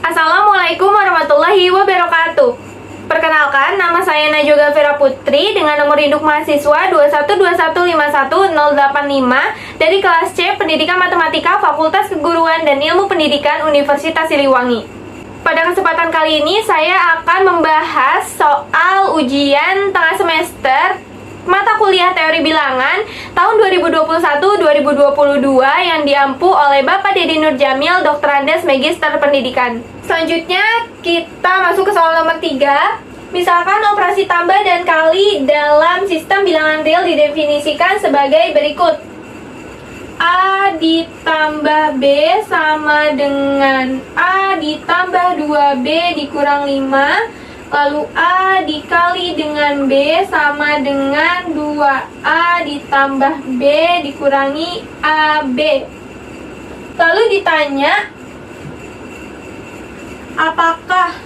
Assalamualaikum warahmatullahi wabarakatuh. Perkenalkan, nama saya Najwa Gafira Putri dengan nomor induk mahasiswa 212215085 dari kelas C Pendidikan Matematika Fakultas Keguruan dan Ilmu Pendidikan Universitas Siliwangi. Pada kesempatan kali ini saya akan membahas soal ujian tengah semester mata kuliah teori bilangan tahun 2021-2022 yang diampu oleh Bapak Dedi Nurjamil, Dr. Andes, Magister Pendidikan. Selanjutnya kita masuk ke soal nomor 3. Misalkan operasi tambah dan kali dalam sistem bilangan real didefinisikan sebagai berikut. A ditambah B sama dengan A ditambah 2B dikurang 5. Lalu A dikali dengan B sama dengan 2A ditambah B dikurangi AB. Lalu ditanya, apakah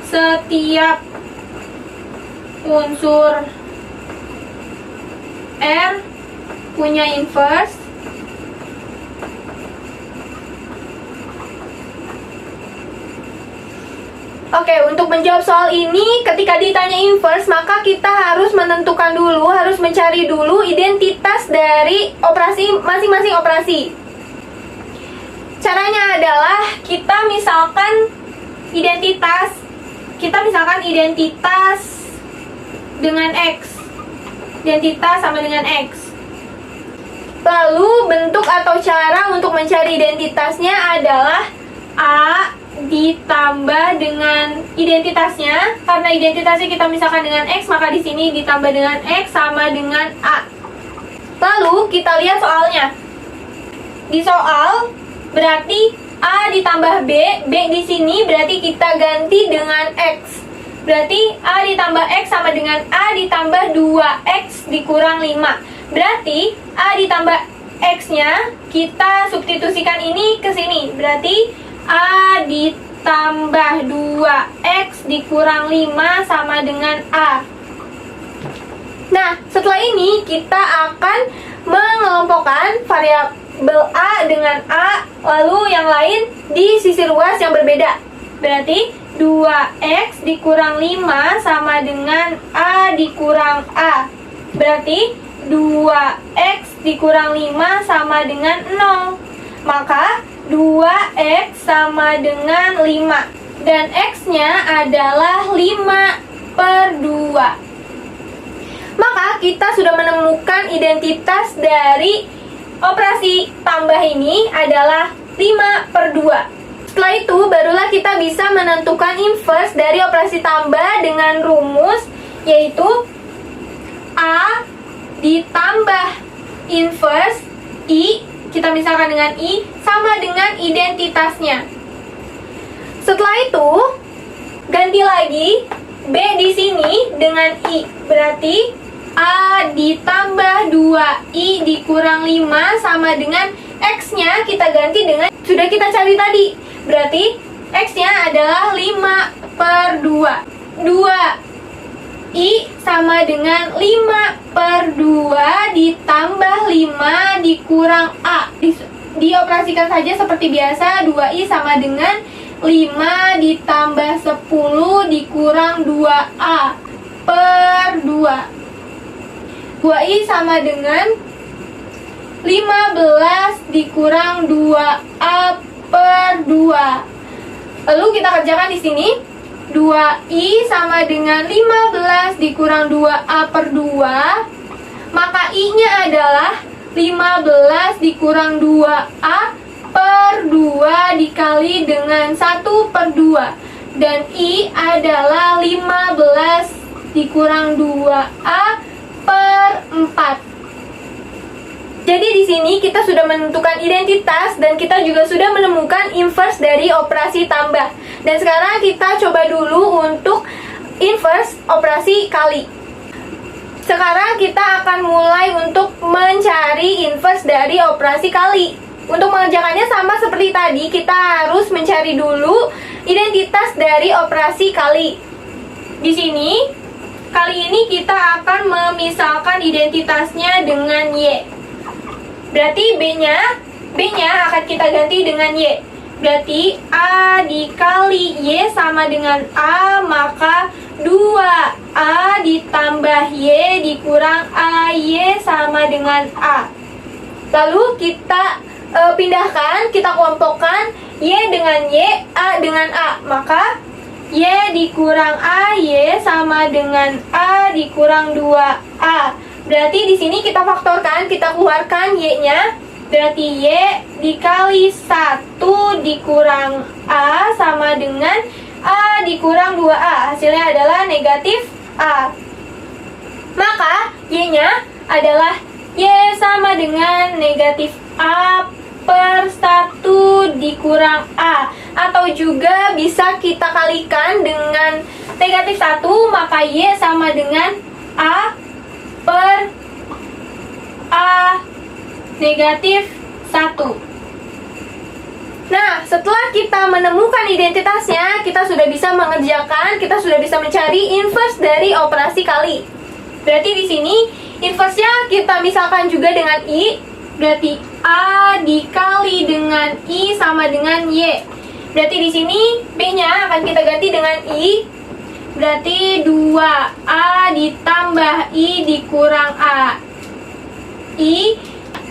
setiap unsur R punya inverse? Oke, untuk menjawab soal ini, ketika ditanya inverse, maka kita harus menentukan dulu, harus mencari dulu identitas dari operasi masing-masing operasi. Caranya adalah kita misalkan identitas dengan X. Identitas sama dengan X. Lalu bentuk atau cara untuk mencari identitasnya adalah A ditambah dengan identitasnya. Karena identitasnya kita misalkan dengan X, maka di sini ditambah dengan X sama dengan A. Lalu kita lihat soalnya. Di soal berarti A ditambah B, B di sini berarti kita ganti dengan X. Berarti A ditambah X sama dengan A ditambah 2X dikurang 5. Berarti A ditambah X-nya kita substitusikan ini ke sini. Berarti A ditambah 2X dikurang 5 sama dengan A. Nah, setelah ini kita akan mengelompokkan variabel A dengan A, lalu yang lain di sisi luas yang berbeda. Berarti 2X dikurang 5 sama dengan A dikurang A. Berarti 2X dikurang 5 sama dengan 0. Maka 2X sama dengan 5. Dan X-nya adalah 5/2. Maka kita sudah menemukan identitas dari operasi tambah ini adalah 5/2. Setelah itu barulah kita bisa menentukan inverse dari operasi tambah dengan rumus, yaitu A ditambah inverse I, kita misalkan dengan I, sama dengan identitasnya. Setelah itu ganti lagi B di sini dengan I. Berarti A ditambah 2I dikurang 5 sama dengan X-nya kita ganti dengan sudah kita cari tadi. Berarti X-nya adalah 5/2. 2I sama dengan 5/2 ditambah 5 dikurang A. Dioperasikan saja seperti biasa. 2I sama dengan 5 ditambah 10 dikurang 2A per 2. 2I sama dengan 15 dikurang 2A per 2. Lalu kita kerjakan di sini. 2I sama dengan 15 dikurang 2A per 2. Maka I-nya adalah 15 dikurang 2A per 2 dikali dengan 1/2. Dan I adalah 15 dikurang 2A per 4. Jadi di sini kita sudah menentukan identitas dan kita juga sudah menemukan inverse dari operasi tambah. Dan sekarang kita coba dulu untuk inverse operasi kali. Sekarang kita akan mulai untuk mencari inverse dari operasi kali. Untuk mengerjakannya sama seperti tadi, kita harus mencari dulu identitas dari operasi kali. Di sini, kali ini kita akan memisahkan identitasnya dengan Y. Berarti B-nya akan kita ganti dengan Y. Berarti A dikali Y sama dengan A, maka 2A ditambah Y dikurang A, Y sama dengan A. Lalu kita pindahkan, kita kelompokkan Y dengan Y, A dengan A. Maka Y dikurang A, Y sama dengan A dikurang 2A. Berarti di sini kita faktorkan, kita keluarkan Y-nya. Berarti Y dikali 1 dikurang A sama dengan A dikurang 2A. Hasilnya adalah negatif A. Maka Y-nya adalah Y sama dengan negatif A per 1 dikurang A. Atau juga bisa kita kalikan dengan negatif 1, maka Y sama dengan A per A negatif 1. Nah, setelah kita menemukan identitasnya, kita sudah bisa mengerjakan, kita sudah bisa mencari inverse dari operasi kali. Berarti di sini inverse-nya kita misalkan juga dengan I. Berarti A dikali dengan I sama dengan Y. Berarti di sini B-nya akan kita ganti dengan I. Berarti 2A ditambah I dikurang A.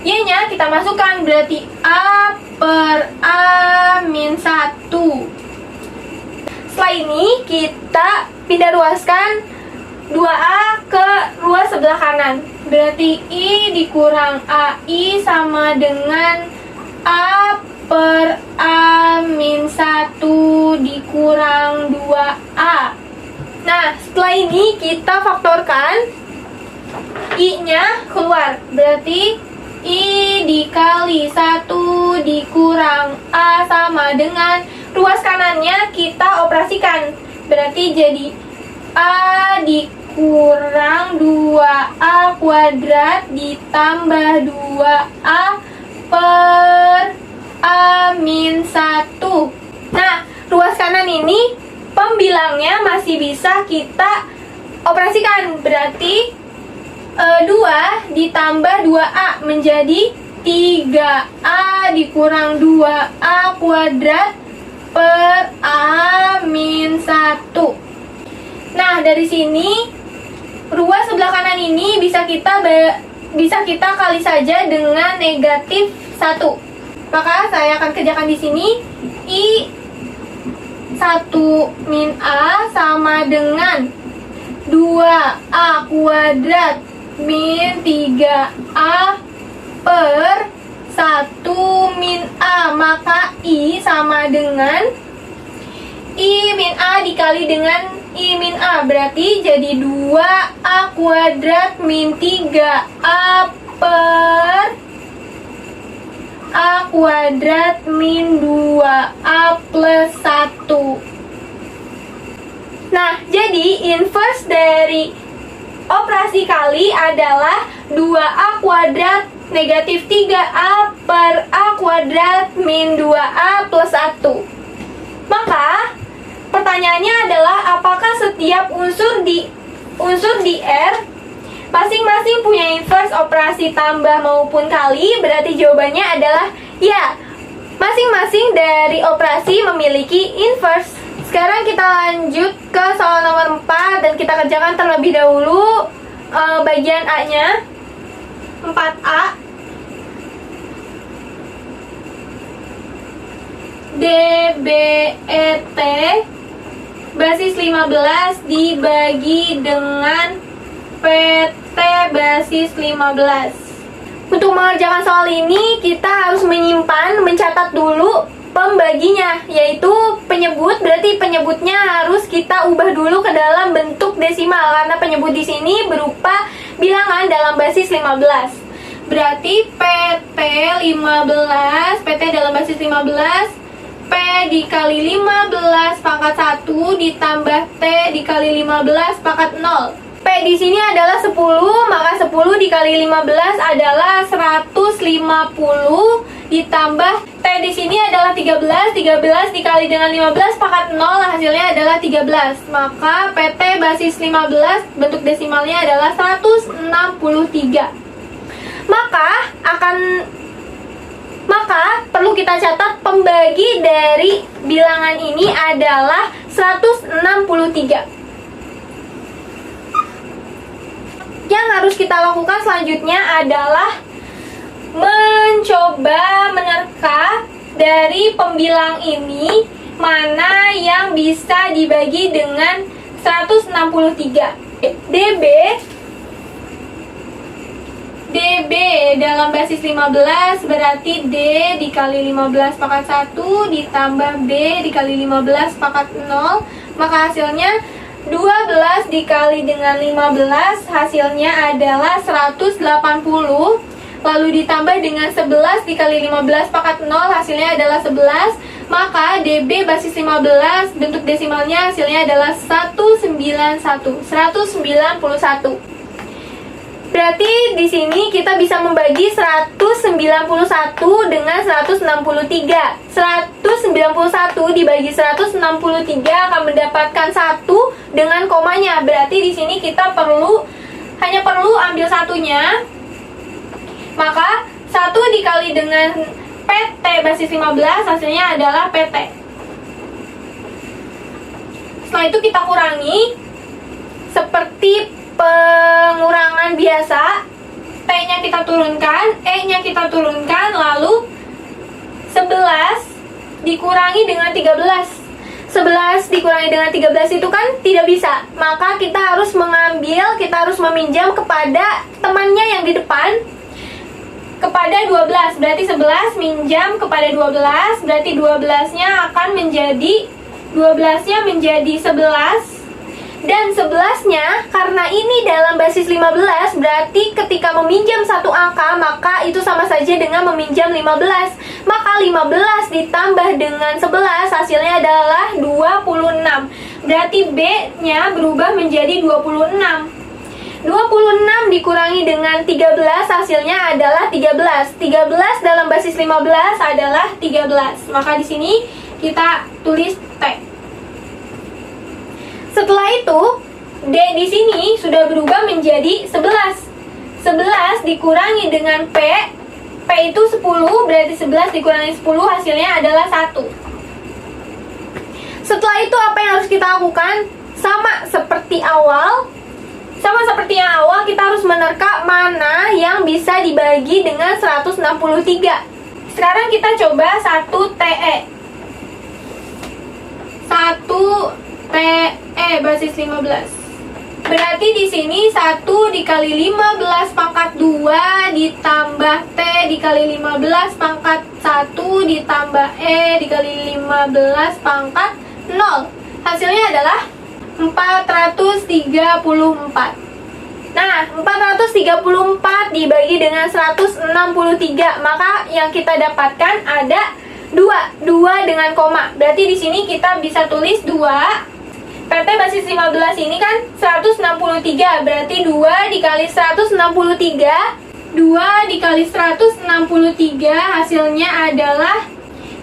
Y-nya kita masukkan, berarti A per A min 1. Setelah ini kita pindah ruaskan 2A ke ruas sebelah kanan. Berarti I dikurang AI sama dengan A per A min 1 dikurang 2A. Nah, setelah ini kita faktorkan, I-nya keluar. Berarti I dikali 1 dikurang A sama dengan ruas kanannya kita operasikan. Berarti jadi A dikurang 2A kuadrat ditambah 2A per A min 1. Nah, ruas kanan ini pembilangnya masih bisa kita operasikan. Berarti 2 ditambah 2A menjadi 3A dikurang 2A kuadrat per A min 1. Nah, dari sini ruas sebelah kanan ini bisa kita kali saja dengan negatif 1. Maka saya akan kerjakan di sini. I 1 min A sama dengan 2A kuadrat min 3A per 1 min A. Maka I sama dengan I min A dikali dengan I min A. Berarti jadi 2A kuadrat min 3A per A kuadrat min 2A plus 1. Nah, jadi inverse dari operasi kali adalah 2A kuadrat negatif 3A per A kuadrat min 2A plus 1. Maka, pertanyaannya adalah apakah setiap unsur di R masing-masing punya inverse operasi tambah maupun kali? Berarti jawabannya adalah ya, masing-masing dari operasi memiliki inverse. Sekarang kita lanjut ke soal nomor 4 dan kita kerjakan terlebih dahulu bagian A-nya. 4A. DBET basis 15 dibagi dengan PT basis 15. Untuk mengerjakan soal ini, kita harus mencatat dulu pembaginya, yaitu penyebut. Berarti penyebutnya harus kita ubah dulu ke dalam bentuk desimal, karena penyebut di sini berupa bilangan dalam basis 15. Berarti PT dalam basis 15, P dikali 15 pangkat 1 ditambah T dikali 15 pangkat 0. P di sini adalah 10, maka 10 dikali 15 adalah 150 ditambah T di sini adalah 13 dikali dengan 15 pangkat 0 hasilnya adalah 13. Maka PT basis 15 bentuk desimalnya adalah 163. Maka perlu kita catat pembagi dari bilangan ini adalah 163. Yang harus kita lakukan selanjutnya adalah mencoba menerka dari pembilang ini mana yang bisa dibagi dengan 163. DB dalam basis 15 berarti D dikali 15 pangkat 1 ditambah B dikali 15 pangkat 0. Maka hasilnya 12 dikali dengan 15 hasilnya adalah 180. Lalu ditambah dengan 11 dikali 15 pangkat 0 hasilnya adalah 11. Maka DB basis 15 bentuk desimalnya hasilnya adalah 191. Berarti di sini kita bisa membagi 191 dengan 163. 191 dibagi 163 akan mendapatkan 1 dengan komanya. Berarti di sini kita hanya perlu ambil satunya. Maka 1 dikali dengan PT basis 15 hasilnya adalah PT. Setelah itu kita kurangi seperti pengurangan biasa. T-nya kita turunkan, E-nya kita turunkan, lalu 11 dikurangi dengan 13. 11 dikurangi dengan 13 itu kan tidak bisa. Maka kita harus meminjam kepada temannya yang di depan, kepada 12. Berarti 11 minjam kepada 12, berarti 12-nya akan menjadi 11. Dan 11-nya, karena ini dalam basis 15, berarti ketika meminjam satu angka, maka itu sama saja dengan meminjam 15. Maka 15 ditambah dengan 11, hasilnya adalah 26. Berarti B-nya berubah menjadi 26. 26 dikurangi dengan 13, hasilnya adalah 13. 13 dalam basis 15 adalah 13. Maka di sini kita tulis T. Setelah itu, D di sini sudah berubah menjadi 11. 11 dikurangi dengan P. P itu 10, berarti 11 dikurangi 10 hasilnya adalah 1. Setelah itu apa yang harus kita lakukan? Sama seperti yang awal, kita harus menerka mana yang bisa dibagi dengan 163. Sekarang kita coba 1 TE. 1 TE basis 15. Berarti di sini 1 dikali 15 pangkat 2 ditambah T dikali 15 pangkat 1 ditambah E dikali 15 pangkat 0. Hasilnya adalah 434. Nah, 434 dibagi dengan 163, maka yang kita dapatkan ada 2 dengan koma. Berarti di sini kita bisa tulis 2. PT basis 15 ini kan 163, berarti 2 dikali 163. 2 dikali 163 hasilnya adalah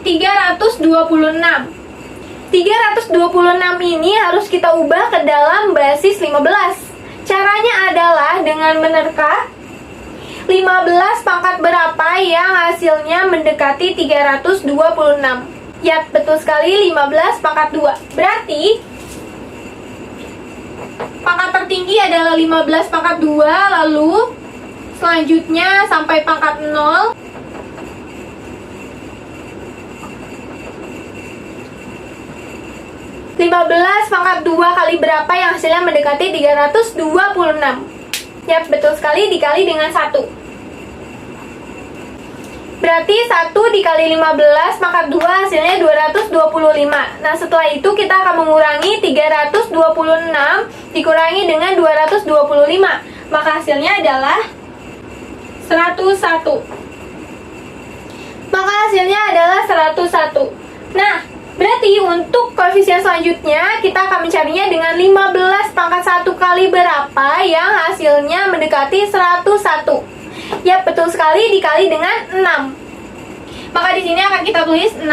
326. 326 ini harus kita ubah ke dalam basis 15. Caranya adalah dengan menerka 15 pangkat berapa yang hasilnya mendekati 326. Yap, betul sekali, 15 pangkat 2. Berarti pangkat tertinggi adalah 15 pangkat 2, lalu selanjutnya sampai pangkat 0. Pangkat 2 kali berapa yang hasilnya mendekati 326. Yap, betul sekali, dikali dengan 1. Berarti 1 dikali 15 pangkat 2 hasilnya 225. Nah, setelah itu kita akan mengurangi 326 dikurangi dengan 225. Maka hasilnya adalah 101. Maka hasilnya adalah 101. Nah, berarti untuk koefisien selanjutnya kita akan mencarinya dengan 15 pangkat 1 kali berapa yang hasilnya mendekati 101. Ya, betul sekali, dikali dengan 6. Maka di sini akan kita tulis 6.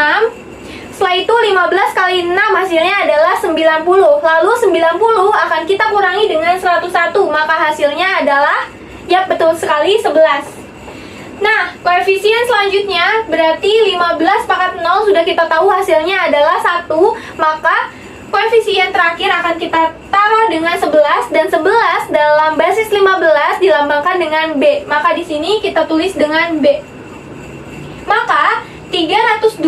Setelah itu 15 kali 6 hasilnya adalah 90. Lalu 90 akan kita kurangi dengan 101. Maka hasilnya adalah, ya betul sekali, 11. Nah, koefisien selanjutnya berarti 15 pangkat 0 sudah kita tahu hasilnya adalah 1, maka koefisien terakhir akan kita taruh dengan 11, dan 11 dalam basis 15 dilambangkan dengan B. Maka di sini kita tulis dengan B. Maka 326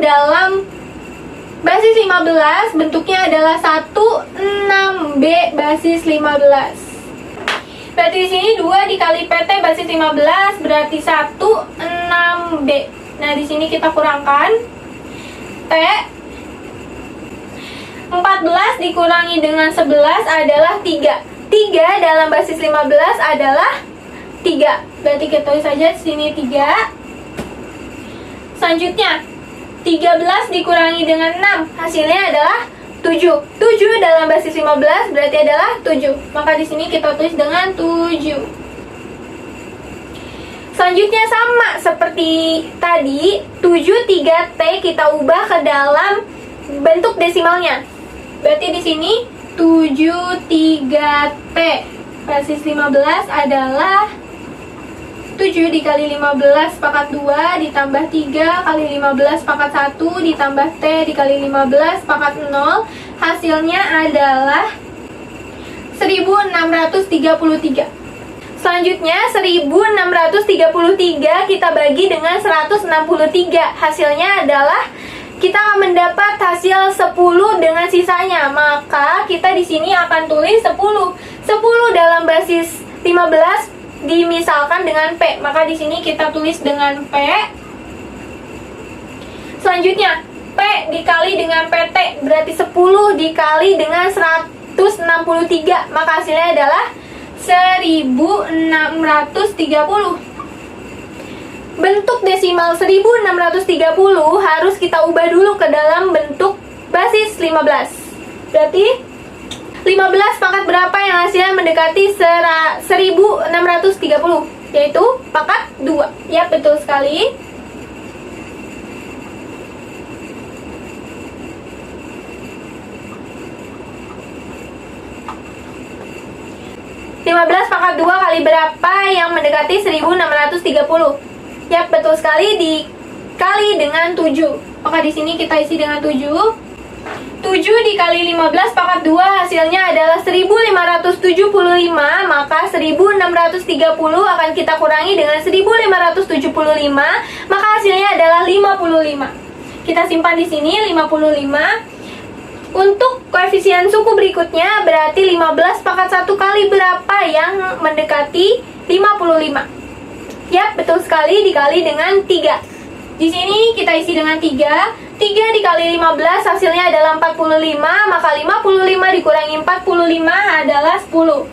dalam basis 15 bentuknya adalah 16B basis 15. Berarti di sini 2 dikali PT basis 15 berarti 16B. Nah, di sini kita kurangkan. T 14 dikurangi dengan 11 adalah 3. 3 dalam basis 15 adalah 3. Berarti kita tulis saja di sini 3. Selanjutnya 13 dikurangi dengan 6 hasilnya adalah 7. 7 dalam basis 15 berarti adalah 7. Maka di sini kita tulis dengan 7. Selanjutnya sama seperti tadi, 73T kita ubah ke dalam bentuk desimalnya. Berarti di sini 73T basis 15 adalah 7 dikali 15 pangkat 2 ditambah 3 kali 15 pangkat 1 ditambah T dikali 15 pangkat 0. Hasilnya adalah 1633. Selanjutnya 1633 kita bagi dengan 163. Hasilnya adalah kita akan mendapat hasil 10 dengan sisanya. Maka kita di sini akan tulis 10. 10 dalam basis 15 dimisalkan dengan P. Maka di sini kita tulis dengan P. Selanjutnya P dikali dengan PT berarti 10 dikali dengan 163. Maka hasilnya adalah 1630. Bentuk desimal 1630 harus kita ubah dulu ke dalam bentuk basis 15. Berarti 15 pangkat berapa yang hasilnya mendekati 1630? Yaitu pangkat 2. Ya, betul sekali. Pangkat 2 kali berapa yang mendekati 1630? Ya, betul sekali, dikali dengan 7. Maka di sini kita isi dengan 7. 7 dikali 15 pangkat 2 hasilnya adalah 1575. Maka 1630 akan kita kurangi dengan 1575. Maka hasilnya adalah 55. Kita simpan di sini 55. Untuk koefisien suku berikutnya berarti 15 pangkat 1 kali berapa yang mendekati 55? Yap, betul sekali, dikali dengan 3. Di sini kita isi dengan 3. 3 dikali 15 hasilnya adalah 45. Maka 55 dikurangi 45 adalah 10.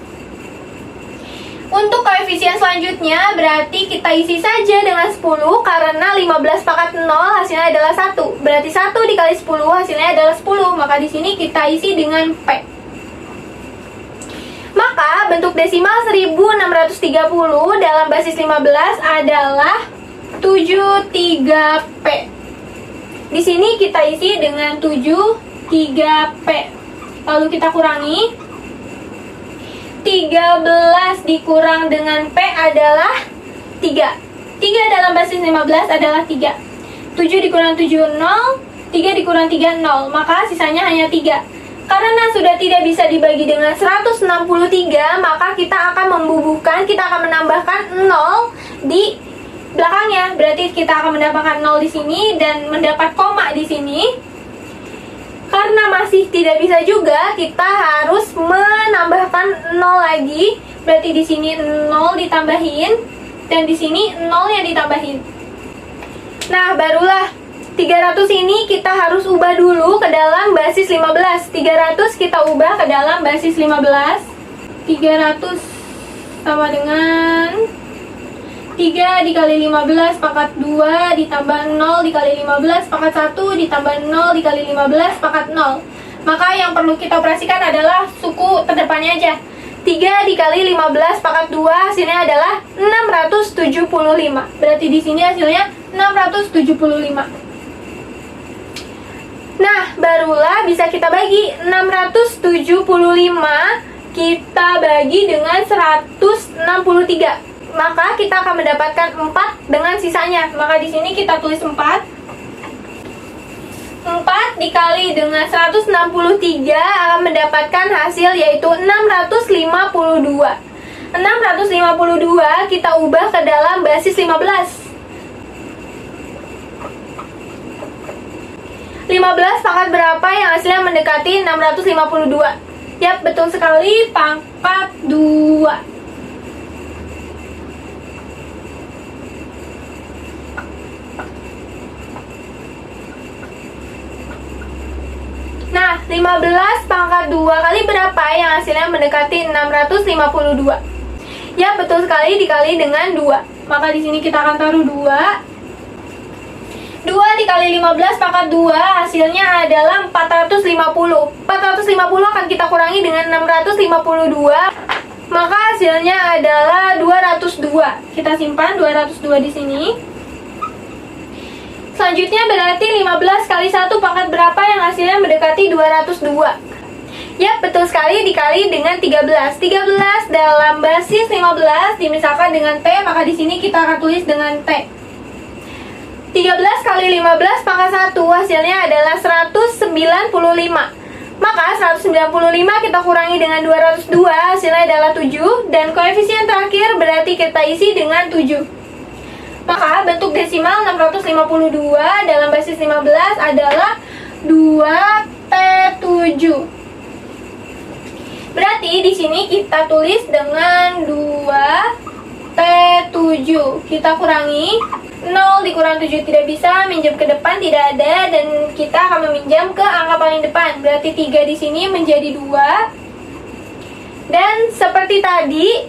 Untuk koefisien selanjutnya berarti kita isi saja dengan 10 karena 15 pangkat 0 hasilnya adalah 1. Berarti 1 dikali 10 hasilnya adalah 10. Maka di sini kita isi dengan P. Maka bentuk desimal 1630 dalam basis 15 adalah 73P. Di sini kita isi dengan 73P. Lalu kita kurangi. 13 dikurang dengan P adalah 3. 3 dalam basis 15 adalah 3. 7 dikurang 7, 0. 3 dikurang 3, 0. Maka sisanya hanya 3. Karena sudah tidak bisa dibagi dengan 163, maka kita akan membubuhkan, kita akan menambahkan 0 di belakangnya. Berarti kita akan mendapatkan 0 di sini dan mendapat koma di sini. Karena masih tidak bisa juga, kita harus menambahkan 0 lagi. Berarti di sini 0 ditambahin dan di sini 0-nya ditambahin. Nah, barulah 300 ini kita harus ubah dulu ke dalam basis 15. 300 kita ubah ke dalam basis 15. 300 sama dengan 3 dikali 15 pangkat 2 ditambah 0 dikali 15 pangkat 1 ditambah 0 dikali 15 pangkat 0. Maka yang perlu kita operasikan adalah suku terdepannya aja. 3 dikali 15 pangkat 2 hasilnya adalah 675. Berarti di sini hasilnya 675. Nah, barulah bisa kita bagi 675 kita bagi dengan 163. Maka kita akan mendapatkan 4 dengan sisanya. Maka di sini kita tulis 4. dikali dengan 163 akan mendapatkan hasil yaitu 652. 652 kita ubah ke dalam basis 15. 15 pangkat berapa yang hasilnya mendekati 652? Yap, betul sekali, pangkat 2. Nah, 15 pangkat 2 kali berapa yang hasilnya mendekati 652? Ya, betul sekali, dikali dengan 2. Maka di sini kita akan taruh 2. 2 dikali 15 pangkat 2 hasilnya adalah 450. 450 akan kita kurangi dengan 652. Maka hasilnya adalah 202. Kita simpan 202 di sini. Selanjutnya berarti 15 kali 1 pangkat berapa yang hasilnya mendekati 202? Ya, betul sekali, dikali dengan 13. 13 dalam basis 15 dimisalkan dengan T, maka di sini kita akan tulis dengan T. 13 kali 15 pangkat 1 hasilnya adalah 195. Maka 195 kita kurangi dengan 202 hasilnya adalah 7. Dan koefisien terakhir berarti kita isi dengan 7. Maka bentuk desimal 652 dalam basis 15 adalah 2T7. Berarti di sini kita tulis dengan 2T7. Kita kurangi 0 dikurang 7 tidak bisa, minjam ke depan tidak ada, dan kita akan meminjam ke angka paling depan. Berarti 3 di sini menjadi 2. Dan seperti tadi,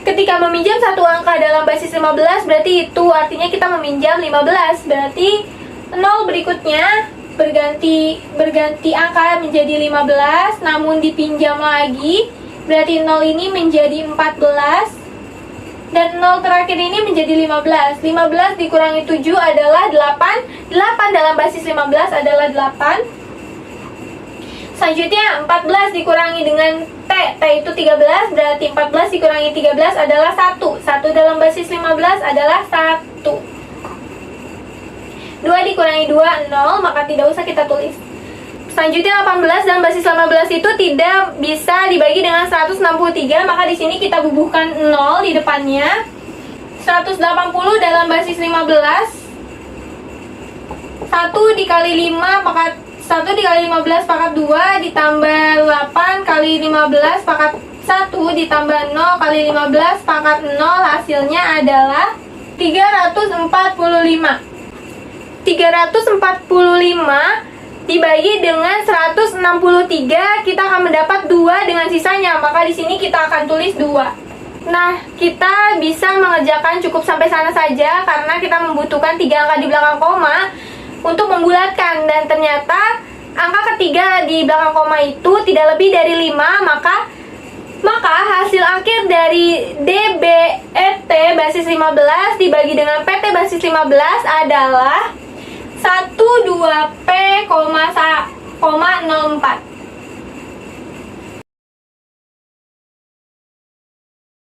ketika meminjam satu angka dalam basis 15, berarti itu artinya kita meminjam 15. Berarti 0 berikutnya berganti angka menjadi 15, namun dipinjam lagi. Berarti 0 ini menjadi 14. Dan 0 terakhir ini menjadi 15. 15 dikurangi 7 adalah 8. 8 dalam basis 15 adalah 8. Selanjutnya 14 dikurangi dengan T. T itu 13, berarti 14 dikurangi 13 adalah 1. 1 dalam basis 15 adalah 1. 2 dikurangi 2, 0, maka tidak usah kita tulis. Selanjutnya 18 dalam basis 15 itu tidak bisa dibagi dengan 163, maka di sini kita bubuhkan 0 di depannya. 180 dalam basis 15. 1 dikali 5 pangkat 1 dikali 15 pangkat 2 ditambah 8 kali 15 pangkat 1 ditambah 0 kali 15 pangkat 0 hasilnya adalah 345. 345 dibagi dengan 163, kita akan mendapat 2 dengan sisanya. Maka di sini kita akan tulis 2. Nah, kita bisa mengerjakan cukup sampai sana saja karena kita membutuhkan 3 angka di belakang koma untuk membulatkan. Dan ternyata angka ketiga di belakang koma itu tidak lebih dari 5, maka hasil akhir dari DBET basis 15 dibagi dengan PT basis 15 adalah 12P,04.